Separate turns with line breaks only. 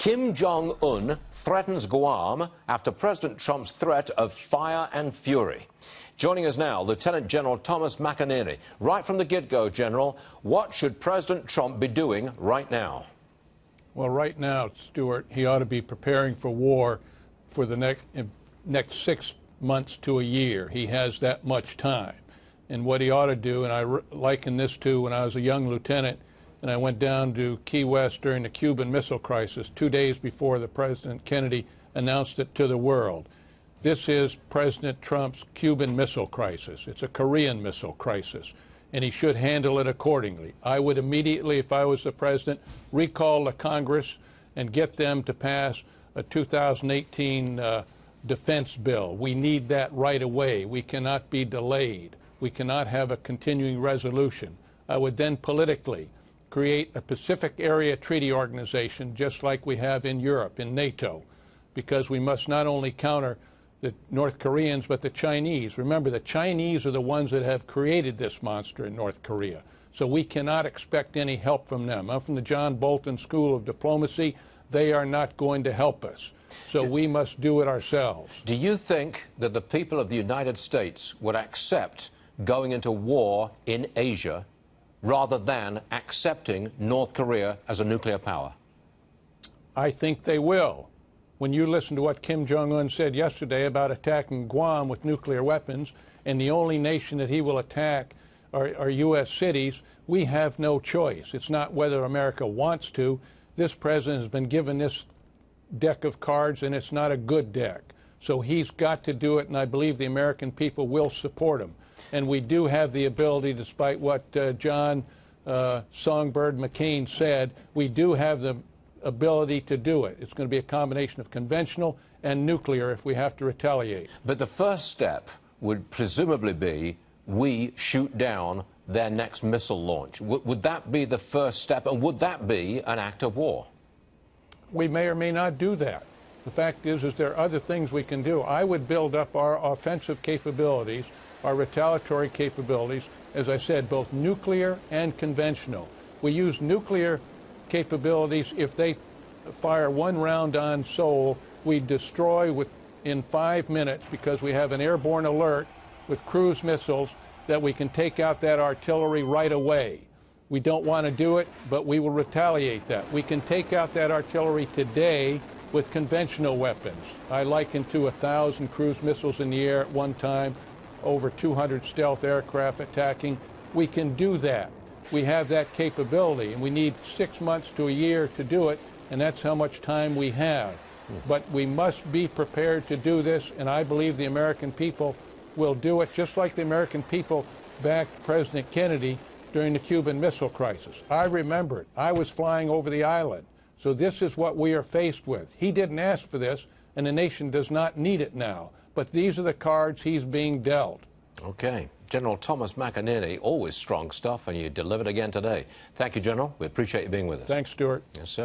Kim Jong-un threatens Guam after President Trump's threat of fire and fury. Joining us now, Lieutenant General Thomas McInerney. Right from the get-go, General, what should President Trump be doing right now?
Well, right now, Stuart, he ought to be preparing for war for the next 6 months to a year. He has that much time. And what he ought to do, and I liken this to when I was a young lieutenant, and I went down to Key West during the Cuban Missile Crisis 2 days before the President Kennedy announced it to the world. This is President Trump's Cuban Missile Crisis. It's a Korean missile crisis, and he should handle it accordingly. I would immediately, if I was the President, recall the Congress and get them to pass a 2018 defense bill. We need that right away. We cannot be delayed. We cannot have a continuing resolution. I would then politically create a Pacific Area Treaty Organization just like we have in Europe, in NATO, because we must not only counter the North Koreans but the Chinese. Remember, the Chinese are the ones that have created this monster in North Korea, so we cannot expect any help from them. I'm from the John Bolton School of Diplomacy. They are not going to help us, so we must do it ourselves.
Do you think that the people of the United States would accept going into war in Asia rather than accepting North Korea as a nuclear power?
I think they will. When you listen to what Kim Jong-un said yesterday about attacking Guam with nuclear weapons, and the only nation that he will attack are U.S. cities, we have no choice. It's not whether America wants to. This president has been given this deck of cards, and it's not a good deck. So he's got to do it, and I believe the American people will support him. And we do have the ability, despite what John Songbird McCain said, we do have the ability to do it. It's going to be a combination of conventional and nuclear if we have to retaliate.
But the first step would presumably be we shoot down their next missile launch. Would that be the first step, and would that be an act of war?
We may or may not do that. The fact is there are other things we can do. I would build up our offensive capabilities, our retaliatory capabilities, as I said, both nuclear and conventional. We use nuclear capabilities. If they fire one round on Seoul, we destroy in 5 minutes, because we have an airborne alert with cruise missiles that we can take out that artillery right away. We don't want to do it, but we will retaliate that. We can take out that artillery today with conventional weapons. I liken to 1,000 cruise missiles in the air at one time, over 200 stealth aircraft attacking. We can do that. We have that capability, and we need 6 months to a year to do it, and that's how much time we have. But we must be prepared to do this, and I believe the American people will do it, just like the American people backed President Kennedy during the Cuban Missile Crisis. I remember it. I was flying over the island. So this is what we are faced with. He didn't ask for this, and the nation does not need it now. But these are the cards he's being dealt.
Okay. General Thomas McInerney, always strong stuff, and you delivered again today. Thank you, General. We appreciate you being with us.
Thanks, Stuart.
Yes, sir.